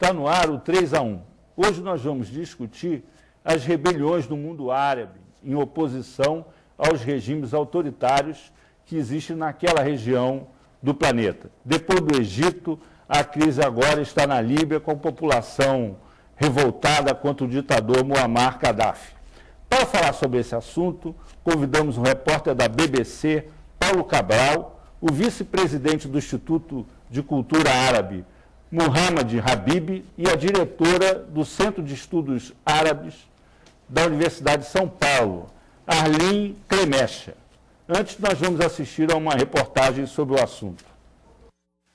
Está no ar o 3-1. Hoje nós vamos discutir as rebeliões do mundo árabe em oposição aos regimes autoritários que existem naquela região do planeta. Depois do Egito, a crise agora está na Líbia, com a população revoltada contra o ditador Muammar Gaddafi. Para falar sobre esse assunto, convidamos um repórter da BBC, Paulo Cabral, o vice-presidente do Instituto de Cultura Árabe, Muhammad Habib, e a diretora do Centro de Estudos Árabes da Universidade de São Paulo, Arlene Cremecha. Antes, nós vamos assistir a uma reportagem sobre o assunto.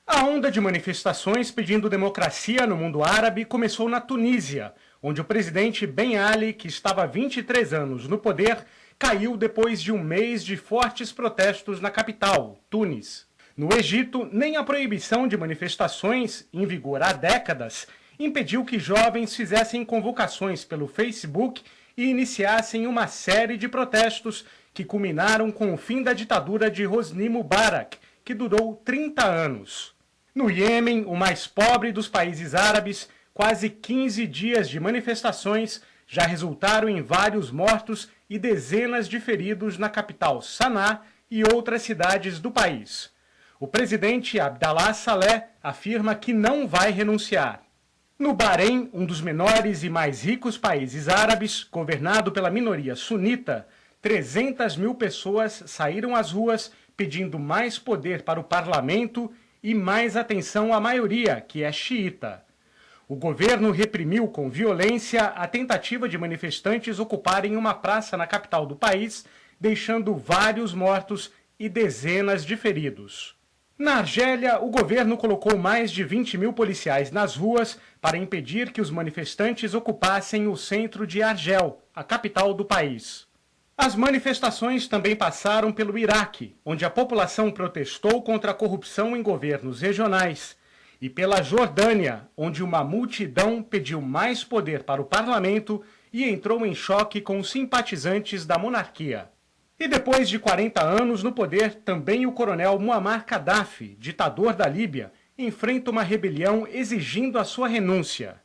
A onda de manifestações pedindo democracia no mundo árabe começou na Tunísia, onde o presidente Ben Ali, que estava há 23 anos no poder, caiu depois de um mês de fortes protestos na capital, Tunis. No Egito, nem a proibição de manifestações, em vigor há décadas, impediu que jovens fizessem convocações pelo Facebook e iniciassem uma série de protestos que culminaram com o fim da ditadura de Hosni Mubarak, que durou 30 anos. No Iêmen, o mais pobre dos países árabes, quase 15 dias de manifestações já resultaram em vários mortos e dezenas de feridos na capital Sanaa e outras cidades do país. O presidente Abdallah Saleh afirma que não vai renunciar. No Bahrein, um dos menores e mais ricos países árabes, governado pela minoria sunita, 300 mil pessoas saíram às ruas pedindo mais poder para o parlamento e mais atenção à maioria, que é xiita. O governo reprimiu com violência a tentativa de manifestantes ocuparem uma praça na capital do país, deixando vários mortos e dezenas de feridos. Na Argélia, o governo colocou mais de 20 mil policiais nas ruas para impedir que os manifestantes ocupassem o centro de Argel, a capital do país. As manifestações também passaram pelo Iraque, onde a população protestou contra a corrupção em governos regionais, e pela Jordânia, onde uma multidão pediu mais poder para o parlamento e entrou em choque com os simpatizantes da monarquia. E depois de 40 anos no poder, também o coronel Muammar Gaddafi, ditador da Líbia, enfrenta uma rebelião exigindo a sua renúncia.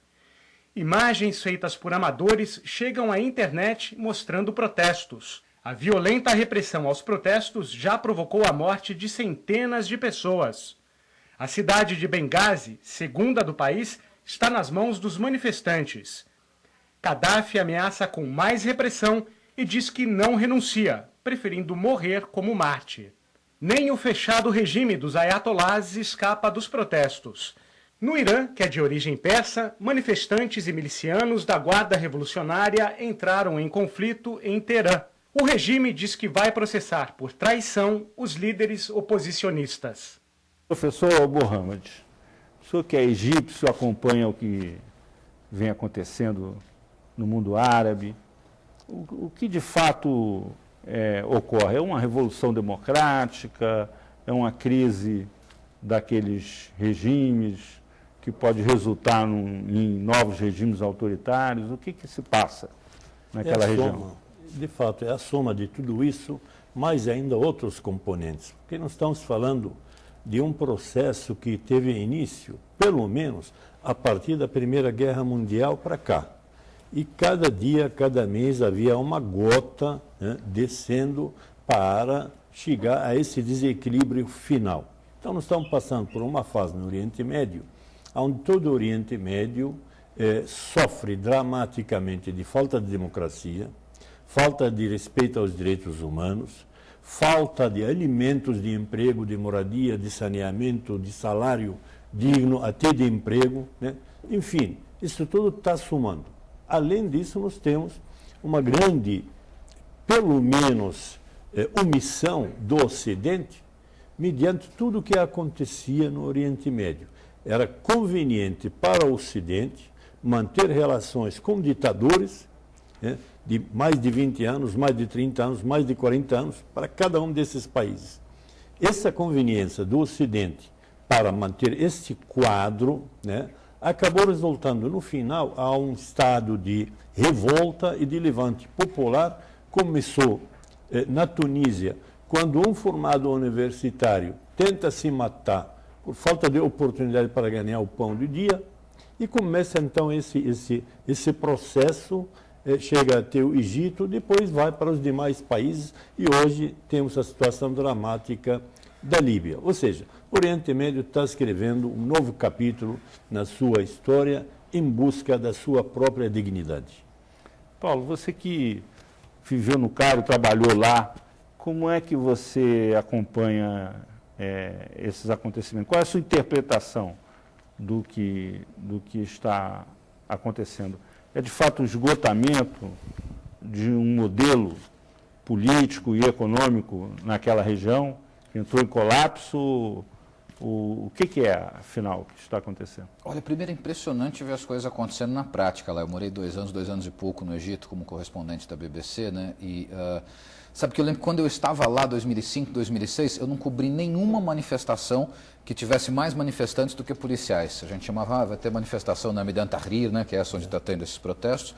Imagens feitas por amadores chegam à internet mostrando protestos. A violenta repressão aos protestos já provocou a morte de centenas de pessoas. A cidade de Benghazi, segunda do país, está nas mãos dos manifestantes. Gaddafi ameaça com mais repressão e diz que não renuncia, preferindo morrer como mártir. Nem o fechado regime dos ayatolás escapa dos protestos. No Irã, que é de origem persa, manifestantes e milicianos da Guarda Revolucionária entraram em conflito em Teherã. O regime diz que vai processar por traição os líderes oposicionistas. Professor Muhammad, o senhor que é egípcio, acompanha o que vem acontecendo no mundo árabe. O que de fato ocorre? É uma revolução democrática? É uma crise daqueles regimes que pode resultar em novos regimes autoritários? O que se passa naquela região? De fato, é a soma de tudo isso, mais ainda outros componentes. Porque nós estamos falando de um processo que teve início, pelo menos, a partir da Primeira Guerra Mundial para cá. E cada dia, cada mês, havia uma gota, né, descendo para chegar a esse desequilíbrio final. Então, nós estamos passando por uma fase no Oriente Médio, onde todo o Oriente Médio sofre dramaticamente de falta de democracia, falta de respeito aos direitos humanos, falta de alimentos, de emprego, de moradia, de saneamento, de salário digno, até de emprego, né? Enfim, isso tudo está somando. Além disso, nós temos uma grande, pelo menos, omissão do Ocidente, mediante tudo o que acontecia no Oriente Médio. Era conveniente para o Ocidente manter relações com ditadores, né, de mais de 20 anos, mais de 30 anos, mais de 40 anos, para cada um desses países. Essa conveniência do Ocidente para manter este quadro, né, acabou resultando, no final, a um estado de revolta e de levante popular. Começou na Tunísia, quando um formado universitário tenta se matar por falta de oportunidade para ganhar o pão do dia, E começa então esse processo, chega até o Egito, depois vai para os demais países e hoje temos a situação dramática da Líbia. Ou seja, o Oriente Médio está escrevendo um novo capítulo na sua história em busca da sua própria dignidade. Paulo, você que viveu no Cairo, trabalhou lá, como é que você acompanha esses acontecimentos? Qual é a sua interpretação do que está acontecendo? É de fato um esgotamento de um modelo político e econômico naquela região que entrou em colapso? O que é, afinal, que está acontecendo? Olha, primeiro é impressionante ver as coisas acontecendo na prática lá. Eu morei 2 anos e pouco no Egito como correspondente da BBC, né? E sabe que eu lembro que quando eu estava lá, 2005, 2006, eu não cobri nenhuma manifestação que tivesse mais manifestantes do que policiais. A gente chamava, vai ter manifestação na Meydan Tahrir, né? Que é essa onde está tendo esses protestos.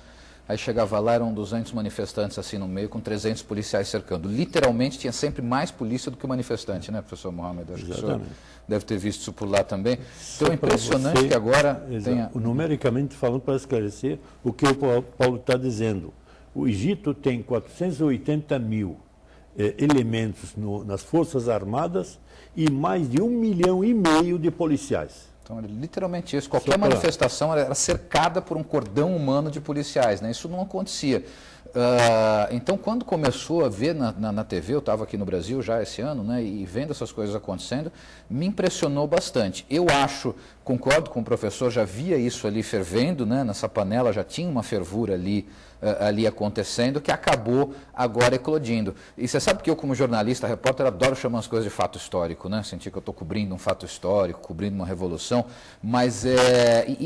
Aí chegava lá, eram 200 manifestantes assim no meio, com 300 policiais cercando. Literalmente tinha sempre mais polícia do que manifestante, né, professor Mohamed? Acho que o senhor deve ter visto isso por lá também. Então é impressionante que agora tenha... Numericamente falando, para esclarecer o que o Paulo está dizendo, o Egito tem 480 mil elementos nas Forças Armadas e mais de 1,5 milhão de policiais. Então, literalmente isso. Qualquer manifestação era cercada por um cordão humano de policiais, né? Isso não acontecia. Então, quando começou a ver na TV, eu estava aqui no Brasil já esse ano, né? E vendo essas coisas acontecendo, me impressionou bastante. Eu acho, concordo com o professor, já via isso ali fervendo, né? Nessa panela já tinha uma fervura ali acontecendo, que acabou agora eclodindo. E você sabe que eu, como jornalista, repórter, adoro chamar as coisas de fato histórico, né? Sentir que eu estou cobrindo um fato histórico, cobrindo uma revolução, mas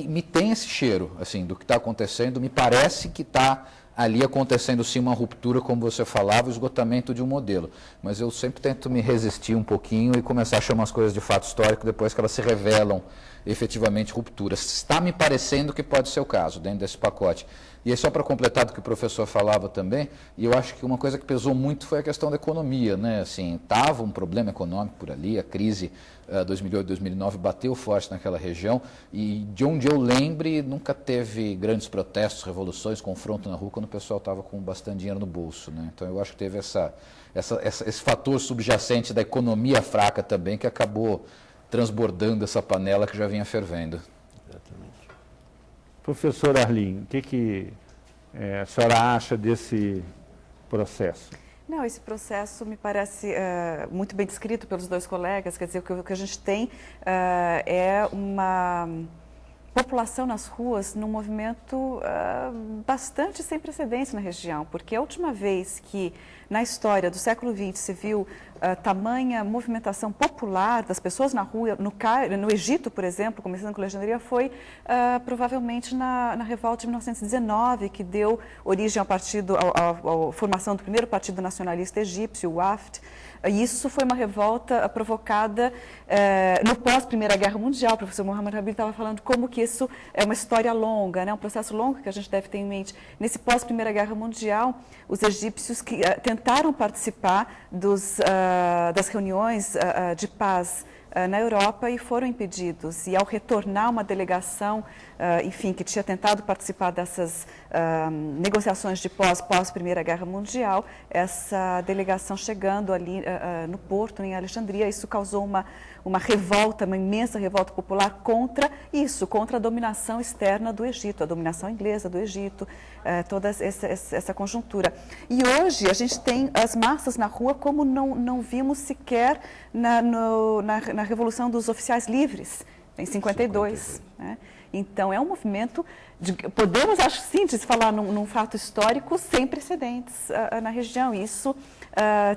me tem esse cheiro, assim, do que está acontecendo, me parece que está ali acontecendo sim uma ruptura, como você falava, o esgotamento de um modelo. Mas eu sempre tento me resistir um pouquinho e começar a chamar as coisas de fato histórico depois que elas se revelam efetivamente rupturas. Está me parecendo que pode ser o caso dentro desse pacote. E aí, só para completar do que o professor falava também, e eu acho que uma coisa que pesou muito foi a questão da economia, né? Assim, estava um problema econômico por ali, a crise 2008, 2009 bateu forte naquela região, e de onde eu lembre, nunca teve grandes protestos, revoluções, confronto na rua, quando o pessoal estava com bastante dinheiro no bolso, né? Então eu acho que teve esse fator subjacente da economia fraca também, que acabou transbordando essa panela que já vinha fervendo. Exatamente. Professor Arlim, o que a senhora acha desse processo? Não, esse processo me parece muito bem descrito pelos dois colegas. Quer dizer, o que a gente tem é uma população nas ruas num movimento bastante sem precedentes na região, porque a última vez que na história do século XX se viu tamanha movimentação popular das pessoas na rua, no Egito, por exemplo, começando com a Alexandria, foi provavelmente na revolta de 1919, que deu origem ao partido, à formação do primeiro partido nacionalista egípcio, o WAFD. Isso foi uma revolta provocada no pós-Primeira Guerra Mundial. O professor Mohamed Habib estava falando como que isso é uma história longa, né? Um processo longo que a gente deve ter em mente. Nesse pós-Primeira Guerra Mundial, os egípcios que tentaram participar das reuniões de paz na Europa e foram impedidos. E ao retornar uma delegação, enfim, que tinha tentado participar dessas negociações de pós-Primeira Guerra Mundial, essa delegação chegando ali no porto, em Alexandria, isso causou uma revolta, uma imensa revolta popular contra isso, contra a dominação externa do Egito, a dominação inglesa do Egito, toda essa conjuntura. E hoje a gente tem as massas na rua como não vimos sequer na Revolução dos Oficiais Livres, em 52. Né? Então, é um movimento, podemos, acho sim, de se falar num fato histórico sem precedentes na região. Isso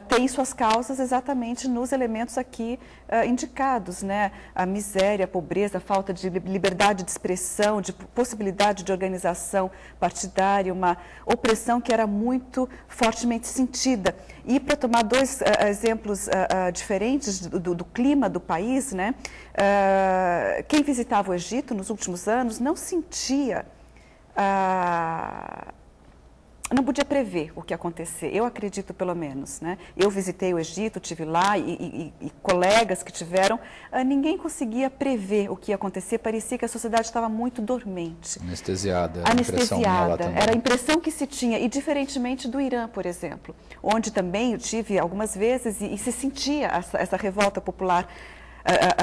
tem suas causas exatamente nos elementos aqui indicados, né? A miséria, a pobreza, a falta de liberdade de expressão, de possibilidade de organização partidária, uma opressão que era muito fortemente sentida. E para tomar dois exemplos diferentes do clima do país, né? Quem visitava o Egito nos últimos anos não sentia não podia prever o que ia acontecer, eu acredito pelo menos, né? Eu visitei o Egito, estive lá e colegas que tiveram, ninguém conseguia prever o que ia acontecer, parecia que a sociedade estava muito dormente. Anestesiada. Anestesiada, era a impressão que se tinha, e diferentemente do Irã, por exemplo, onde também eu tive algumas vezes e se sentia essa revolta popular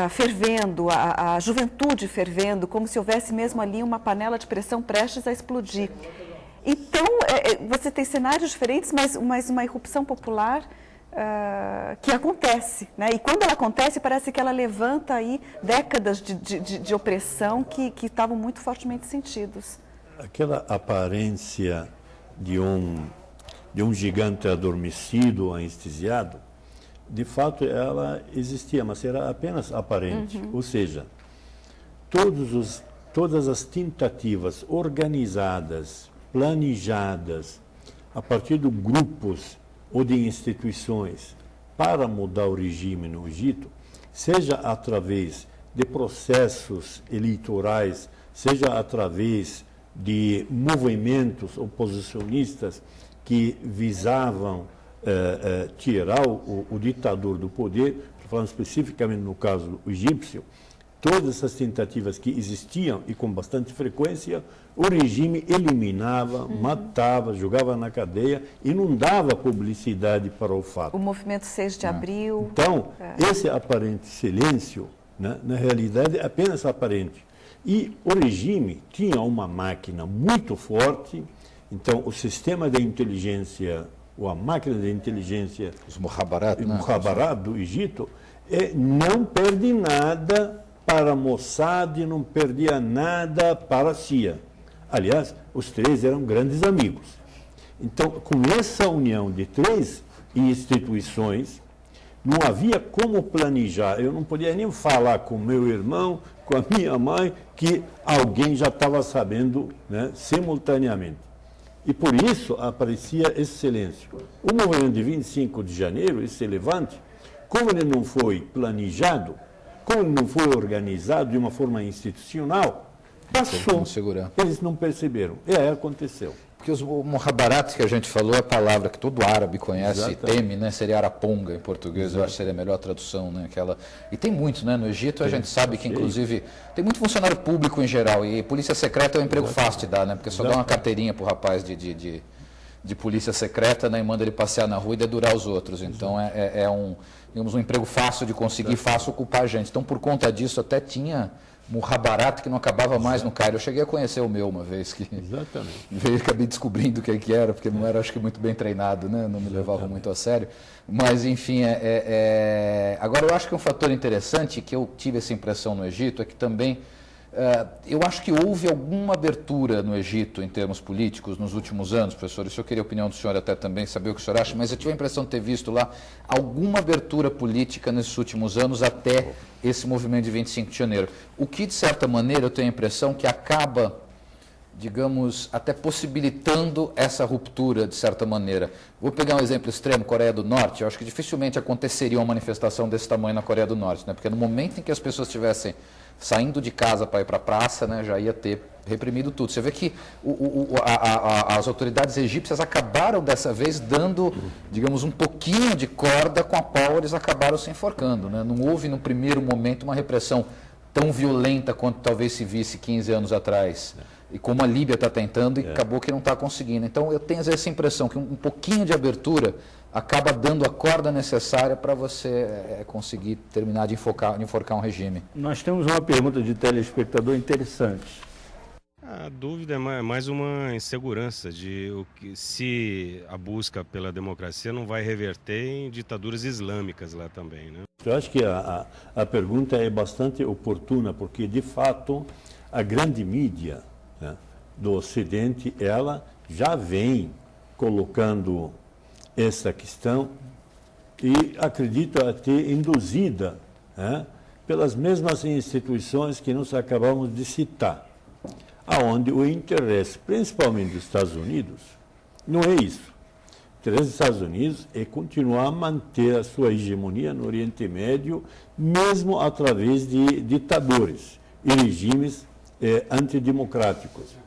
fervendo, a juventude fervendo, como se houvesse mesmo ali uma panela de pressão prestes a explodir. Então, você tem cenários diferentes, mas uma irrupção popular que acontece, né? E quando ela acontece, parece que ela levanta aí décadas de opressão que estavam muito fortemente sentidos. Aquela aparência de um gigante adormecido, anestesiado, de fato ela existia, mas era apenas aparente. Ou seja, todas as tentativas organizadas, planejadas, a partir de grupos ou de instituições para mudar o regime no Egito, seja através de processos eleitorais, seja através de movimentos oposicionistas que visavam tirar o ditador do poder, falando especificamente no caso egípcio, todas essas tentativas que existiam e com bastante frequência, o regime eliminava, matava, jogava na cadeia e não dava publicidade para o fato. O movimento 6 de abril. Então, esse aparente silêncio, né, na realidade, é apenas aparente. E o regime tinha uma máquina muito forte, então o sistema de inteligência, ou a máquina de inteligência, os Mukhabarat, né? Mukhabarat do Egito, não perde nada para Mossad, não perdia nada para a CIA. Aliás, os três eram grandes amigos. Então, com essa união de três instituições, não havia como planejar. Eu não podia nem falar com meu irmão, com a minha mãe, que alguém já estava sabendo, né, simultaneamente. E por isso aparecia esse silêncio. O movimento de 25 de janeiro, esse levante, como ele não foi planejado, como ele não foi organizado de uma forma institucional, passou. Eles não perceberam. E aí aconteceu. Porque os Mukhabarat que a gente falou é a palavra que todo árabe conhece e teme, né? Seria araponga em português, eu acho que seria a melhor tradução, né? E tem muito, né? No Egito a gente sabe que, inclusive, tem muito funcionário público em geral, e polícia secreta é um emprego fácil de dar, né? Porque só dá uma carteirinha para o rapaz de polícia secreta, né? E manda ele passear na rua e dedurar os outros. Então digamos, um emprego fácil de conseguir, fácil ocupar a gente. Então, por conta disso, até tinha Mukhabarat que não acabava mais no Cairo. Eu cheguei a conhecer o meu uma vez, que veio, acabei descobrindo o que era, porque não era, acho que, muito bem treinado, né? Não me levava muito a sério. Mas, enfim, agora eu acho que um fator interessante, que eu tive essa impressão no Egito, é que também eu acho que houve alguma abertura no Egito em termos políticos nos últimos anos, professor. Isso eu queria a opinião do senhor até também, saber o que o senhor acha, mas eu tive a impressão de ter visto lá alguma abertura política nesses últimos anos até esse movimento de 25 de janeiro. O que, de certa maneira, eu tenho a impressão que acaba, digamos, até possibilitando essa ruptura, de certa maneira. Vou pegar um exemplo extremo, Coreia do Norte. Eu acho que dificilmente aconteceria uma manifestação desse tamanho na Coreia do Norte, né? Porque no momento em que as pessoas estivessem saindo de casa para ir para a praça, né, já ia ter reprimido tudo. Você vê que as autoridades egípcias acabaram dessa vez dando, digamos, um pouquinho de corda com a qual eles acabaram se enforcando, né? Não houve, no primeiro momento, uma repressão tão violenta quanto talvez se visse 15 anos atrás. E como a Líbia está tentando e acabou que não está conseguindo. Então, eu tenho essa impressão que um pouquinho de abertura acaba dando a corda necessária para você conseguir terminar de enforcar um regime. Nós temos uma pergunta de telespectador interessante. A dúvida é mais uma insegurança de se a busca pela democracia não vai reverter em ditaduras islâmicas lá também, né? Eu acho que a pergunta é bastante oportuna, porque, de fato, a grande mídia, né, do Ocidente, ela já vem colocando essa questão e acredito até induzida, né, pelas mesmas instituições que nós acabamos de citar, aonde o interesse, principalmente dos Estados Unidos, não é isso. O interesse dos Estados Unidos é continuar a manter a sua hegemonia no Oriente Médio, mesmo através de ditadores e regimes antidemocráticos.